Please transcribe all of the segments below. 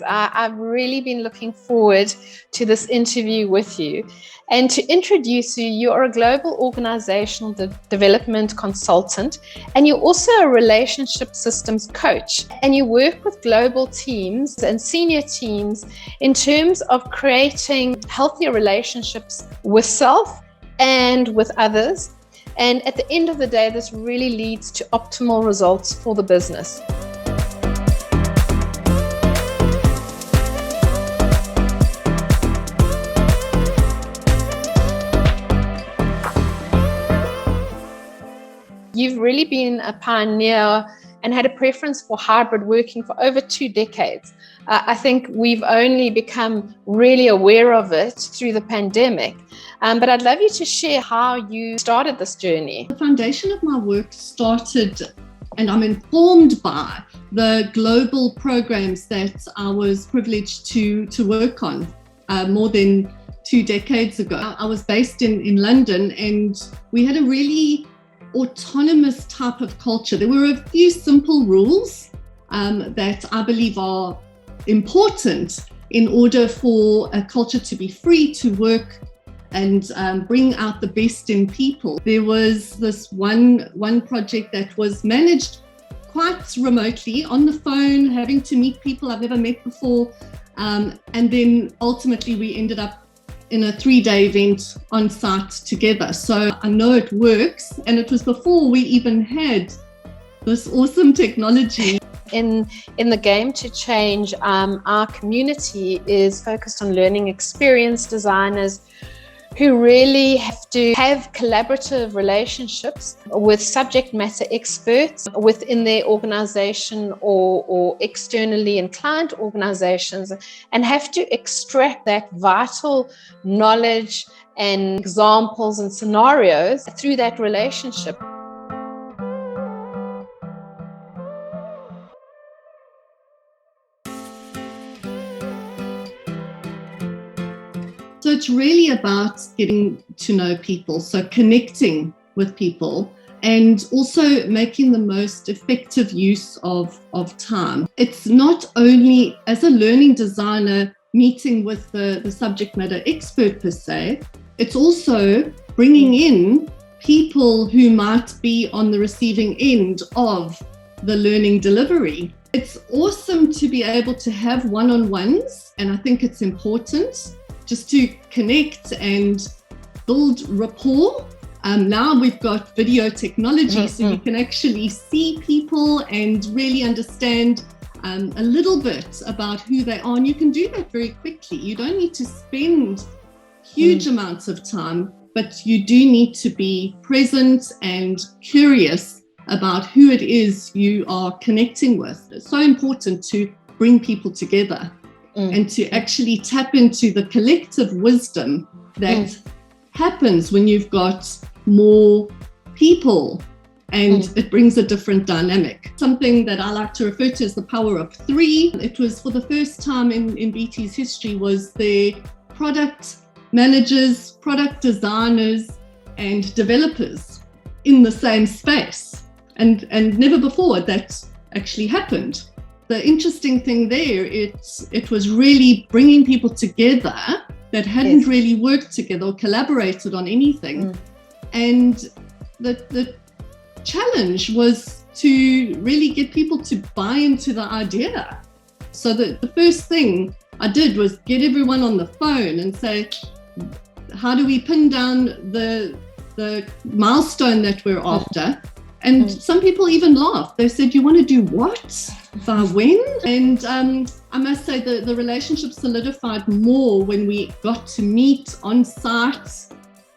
I've really been looking forward to this interview with you. And to introduce you, you're a global organizational development consultant, and you're also a relationship systems coach. And you work with global teams and senior teams in terms of creating healthier relationships with self and with others. And at the end of the day, this really leads to optimal results for the business. You've really been a pioneer and had a preference for hybrid working for over 2 decades. I think we've only become really aware of it through the pandemic. But I'd love you to share how you started this journey. The foundation of my work started, and I'm informed by, the global programs that I was privileged to work on more than 2 decades ago. I was based in London, and we had a really autonomous type of culture. There were a few simple rules that I believe are important in order for a culture to be free to work and bring out the best in people. There was this one project that was managed quite remotely on the phone, having to meet people I've never met before. And then ultimately we ended up in a 3-day event on site together. So I know it works, and it was before we even had this awesome technology. In the game to change, our community is focused on learning experience designers who really have to have collaborative relationships with subject matter experts within their organization or externally in client organizations, and have to extract that vital knowledge and examples and scenarios through that relationship. So it's really about getting to know people, so connecting with people, and also making the most effective use of time. It's not only, as a learning designer, meeting with the subject matter expert per se, it's also bringing in people who might be on the receiving end of the learning delivery. It's awesome to be able to have one-on-ones, and I think it's important just to connect and build rapport. Now we've got video technology, so you can actually see people and really understand a little bit about who they are. And you can do that very quickly. You don't need to spend huge amounts of time, but you do need to be present and curious about who it is you are connecting with. It's so important to bring people together. And to actually tap into the collective wisdom that happens when you've got more people, and it brings a different dynamic. Something that I like to refer to as the power of 3. It was for the first time in BT's history, was their product managers, product designers, and developers in the same space. And never before that actually happened. The interesting thing there, it was really bringing people together that hadn't really worked together or collaborated on anything. And the challenge was to really get people to buy into the idea. So the first thing I did was get everyone on the phone and say, how do we pin down the milestone that we're after? And some people even laughed. They said, you want to do what? By when? And I must say the relationship solidified more when we got to meet on site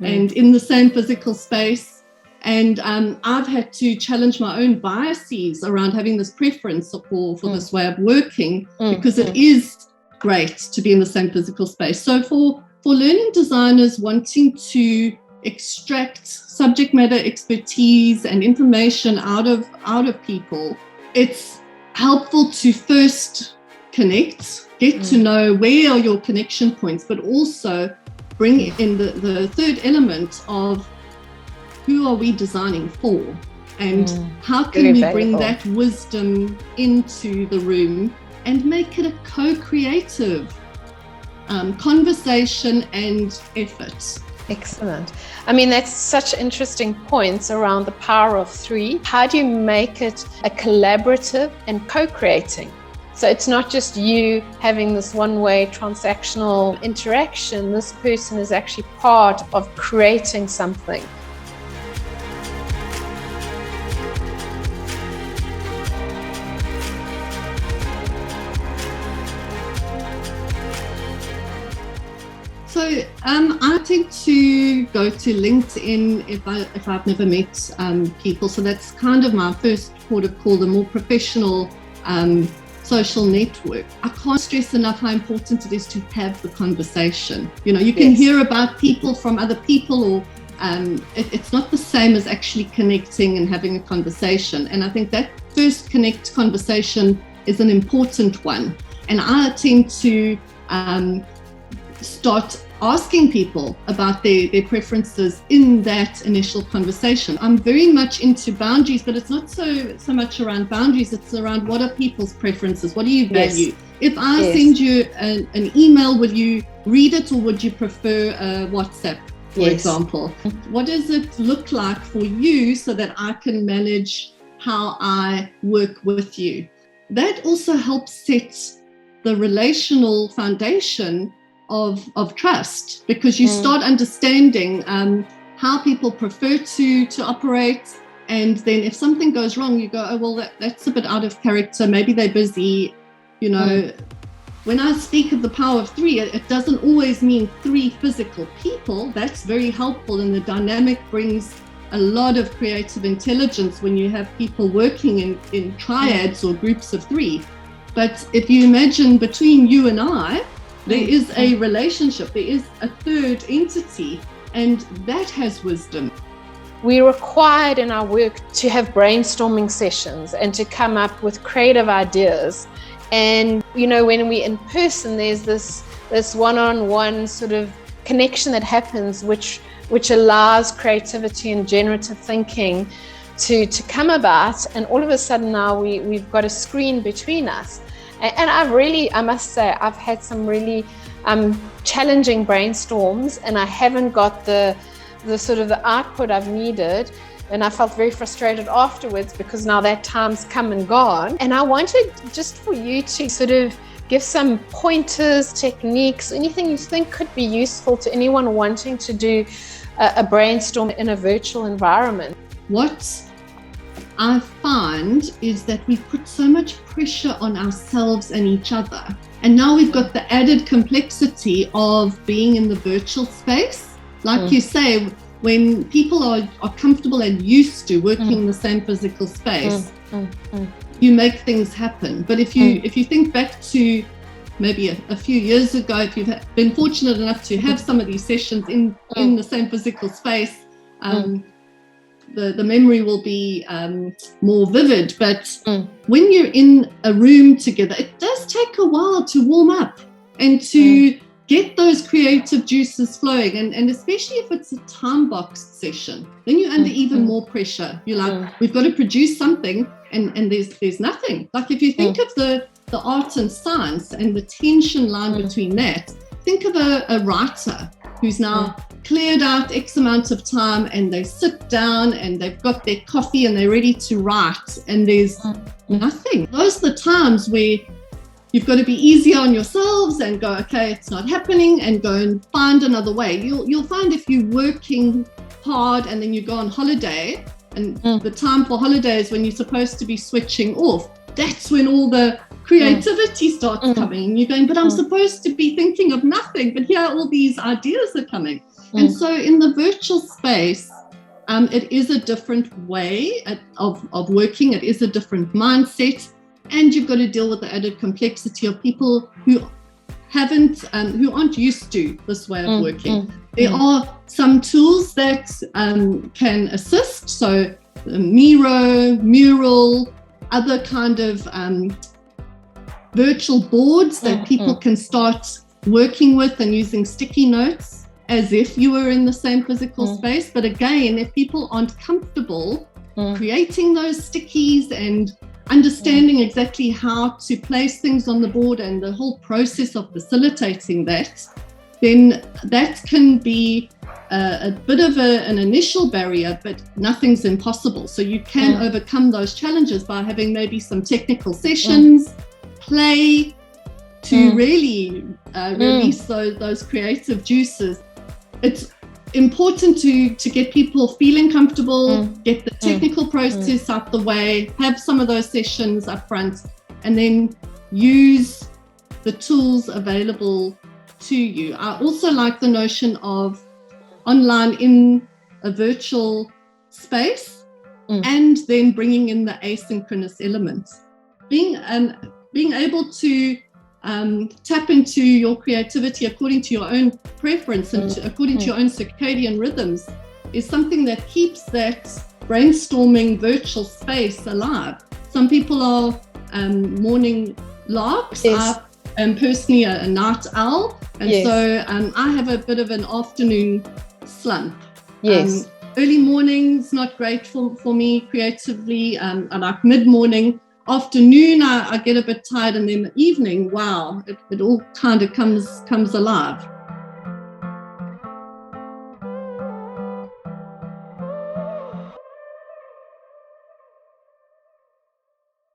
and in the same physical space. And I've had to challenge my own biases around having this preference for this way of working, because it is great to be in the same physical space. So for learning designers wanting to extract subject matter expertise and information out of people, it's helpful to first connect, get to know where are your connection points, but also bring in the third element of who are we designing for, and how can we bring that wisdom into the room and make it a co-creative conversation and effort. Excellent. I mean, that's such interesting points around the power of three. How do you make it a collaborative and co-creating? So it's not just you having this one-way transactional interaction. This person is actually part of creating something. So I tend to go to LinkedIn if I've never met people. So that's kind of my first port of call, the more professional social network. I can't stress enough how important it is to have the conversation. You know, you can hear about people from other people, or it's not the same as actually connecting and having a conversation. And I think that first connect conversation is an important one. And I tend to start asking people about their preferences in that initial conversation. I'm very much into boundaries, but it's not so much around boundaries. It's around what are people's preferences? What do you value? Yes. If I send you an email, will you read it, or would you prefer WhatsApp, for example? What does it look like for you so that I can manage how I work with you? That also helps set the relational foundation of trust, because you start understanding how people prefer to operate. And then if something goes wrong, you go, oh, well, that's a bit out of character. Maybe they're busy. You know, when I speak of the power of three, it doesn't always mean three physical people. That's very helpful. And the dynamic brings a lot of creative intelligence when you have people working in triads or groups of three. But if you imagine between you and I, there is a relationship, there is a third entity, and that has wisdom. We're required in our work to have brainstorming sessions and to come up with creative ideas. And, you know, when we're in person, there's this one-on-one sort of connection that happens, which allows creativity and generative thinking to come about. And all of a sudden now we've got a screen between us. And I must say, I've had some really challenging brainstorms, and I haven't got the sort of the output I've needed. And I felt very frustrated afterwards, because now that time's come and gone. And I wanted just for you to sort of give some pointers, techniques, anything you think could be useful to anyone wanting to do a brainstorm in a virtual environment. What I find is that we put so much pressure on ourselves and each other. And now we've got the added complexity of being in the virtual space. Like you say, when people are comfortable and used to working in the same physical space, you make things happen. But if you think back to maybe a few years ago, if you've been fortunate enough to have some of these sessions in the same physical space, the memory will be more vivid. But when you're in a room together, it does take a while to warm up and to get those creative juices flowing. And especially if it's a time-boxed session, then you're under even more pressure. You're like, we've got to produce something, and there's nothing. Like if you think of the art and science and the tension line between that, think of a writer who's now cleared out X amount of time, and they sit down and they've got their coffee and they're ready to write, and there's nothing. Those are the times where you've got to be easier on yourselves and go, okay, it's not happening, and go and find another way. You'll find if you're working hard and then you go on holiday, and the time for holiday is when you're supposed to be switching off, that's when all the creativity starts coming. And you're going, but I'm supposed to be thinking of nothing, but here all these ideas are coming. And so in the virtual space, it is a different way of working. It is a different mindset. And you've got to deal with the added complexity of people who aren't used to this way of working. There are some tools that can assist. So Miro, Mural, other kind of virtual boards that people can start working with and using sticky notes as if you were in the same physical space. But again, if people aren't comfortable creating those stickies and understanding exactly how to place things on the board and the whole process of facilitating that, then that can be a bit of an initial barrier, but nothing's impossible. So you can overcome those challenges by having maybe some technical sessions, play, to really release those creative juices. It's important to get people feeling comfortable, get the technical process out the way, have some of those sessions up front, and then use the tools available to you. I also like the notion of online in a virtual space and then bringing in the asynchronous elements. Being able to tap into your creativity according to your own preference and according to your own circadian rhythms is something that keeps that brainstorming virtual space alive. Some people are morning larks. I am personally a night owl, and so I have a bit of an afternoon slump. Early mornings not great for me creatively. I like mid-morning. Afternoon, I get a bit tired, and then the evening, wow, it all kind of comes alive.